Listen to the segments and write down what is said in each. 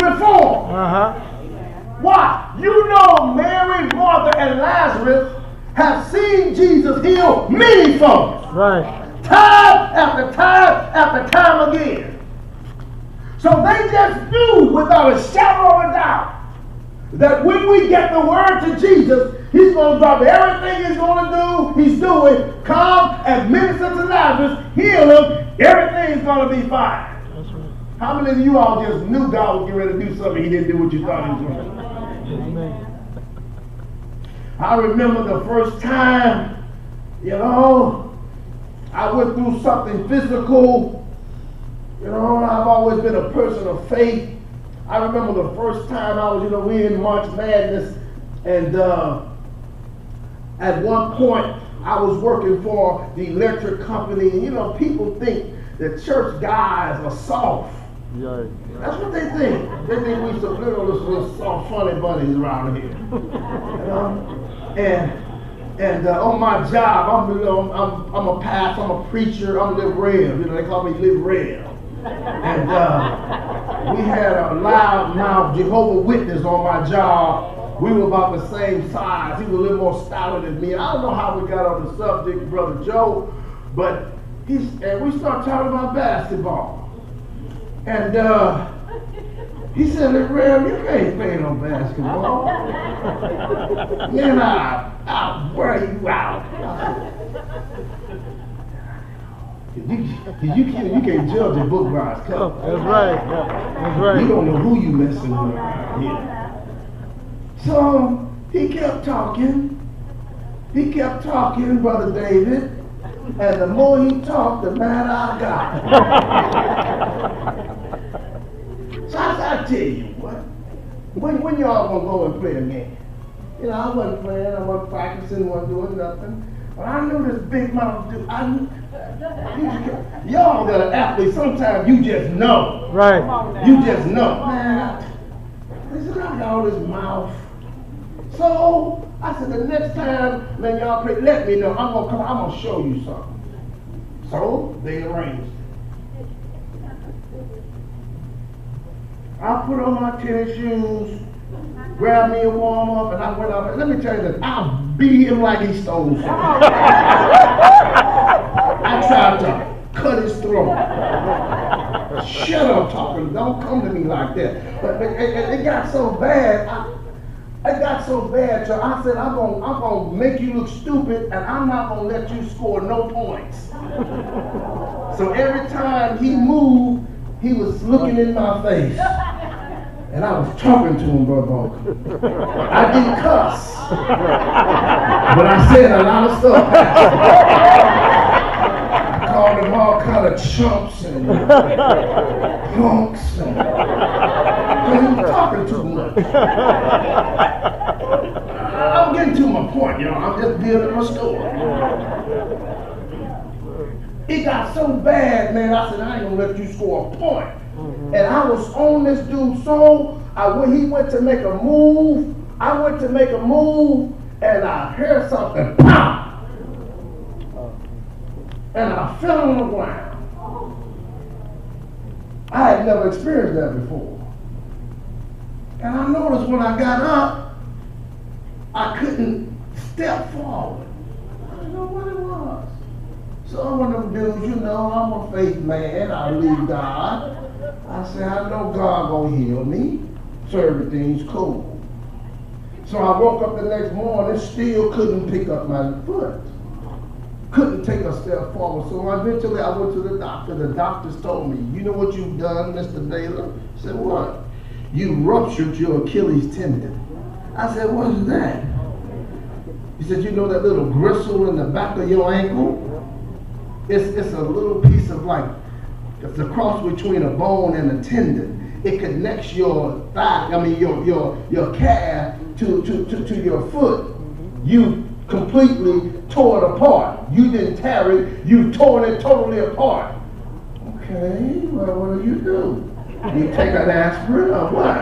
reform. Why? You know Mary, Martha, and Lazarus have seen Jesus heal many folks. Right. Time after time after time again. So they just knew without a shadow of a doubt that when we get the word to Jesus, he's going to drop everything he's going to do, he's doing, come and minister to Lazarus, heal him, everything is going to be fine. That's right. How many of you all just knew God was getting ready to do something, he didn't do what you thought he was going to do? Amen. I remember the first time, I went through something physical. I've always been a person of faith. I remember the first time I was, we in March Madness, and at one point I was working for the electric company, and people think that church guys are soft. Yeah. That's what they think. They think we some little soft, funny bunnies around here. And on my job, I'm a pastor, I'm a preacher, I'm Live Rev. They call me Live Rev. And we had a loud-mouthed Jehovah's Witness on my job. We were about the same size. He was a little more stouter than me. I don't know how we got on the subject, Brother Joe, but we started talking about basketball. And he said, Live Rev, you can't play no basketball. Man, I'll wear you out. You can't judge a book by its cover. That's right. That's right. You don't know who you messing with around here. So he kept talking. He kept talking, Brother David. And the more he talked, the madder I got. So I tell you what. When y'all gonna go and play a game? I wasn't playing, I wasn't practicing, wasn't doing nothing. But I knew this big mouth dude. Y'all that are athletes, sometimes you just know. Right. You just know. Man, I said, I got all this mouth. So I said, the next time, man, y'all play, let me know. I'm gonna show you something. So they arranged it. I put on my tennis shoes, grabbed me a warm up, and I went up. And let me tell you this, I beat him like he stole something. I tried to cut his throat. Shut up talking, don't come to me like that. But it got so bad, it got so bad, so I said, I'm gonna make you look stupid, and I'm not gonna let you score no points. So every time he moved, he was looking in my face. And I was talking to him, Brother Balkan. I didn't cuss. But I said a lot of stuff. I called him all kind of chumps and punks. And he was talking too much. I'm getting to my point, I'm just building my story. It got so bad, man, I said, I ain't gonna let you score a point. And I was on this dude, so when he went to make a move, I went to make a move, and I heard something, pop! And I fell on the ground. I had never experienced that before. And I noticed when I got up, I couldn't step forward. I didn't know what it was. So I'm one of them dudes, I'm a faith man, I believe God. I said, I know God gonna heal me, so everything's cool. So I woke up the next morning, still couldn't pick up my foot. Couldn't take a step forward. So eventually I went to the doctor. The doctors told me, you know what you've done, Mr. Baylor? I said, what? You ruptured your Achilles tendon. I said, what is that? He said, you know that little gristle in the back of your ankle? It's a little piece of it's a cross between a bone and a tendon. It connects your thigh, your calf to your foot. You completely tore it apart. You didn't tear it, you tore it totally apart. Okay, well, what do? You take an aspirin or what?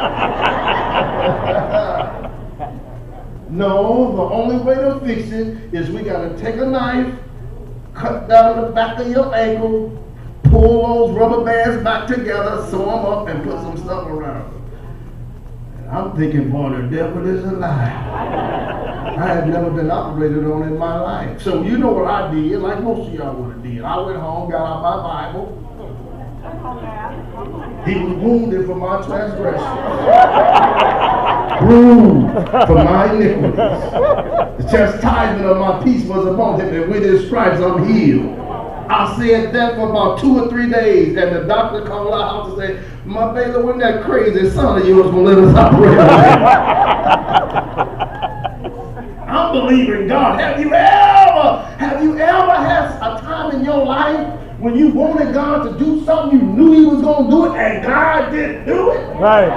No, the only way to fix it is we gotta take a knife, cut down the back of your ankle, pull those rubber bands back together, sew them up, and put some stuff around them. I'm thinking, boy, the devil is a lie. I had never been operated on in my life. So you know what I did, like most of y'all would have did. I went home, got out my Bible. He was wounded for my transgression, bruised for my iniquities. The chastisement of my peace was upon him, and with his stripes I'm healed. I said that for about 2 or 3 days, and the doctor called our house and said, "My Baylor, wasn't that crazy son of yours gonna let us operate on him?" I'm believing God. Have you ever had a time in your life when you wanted God to do something, you knew he was going to do it, and God didn't do it? Right.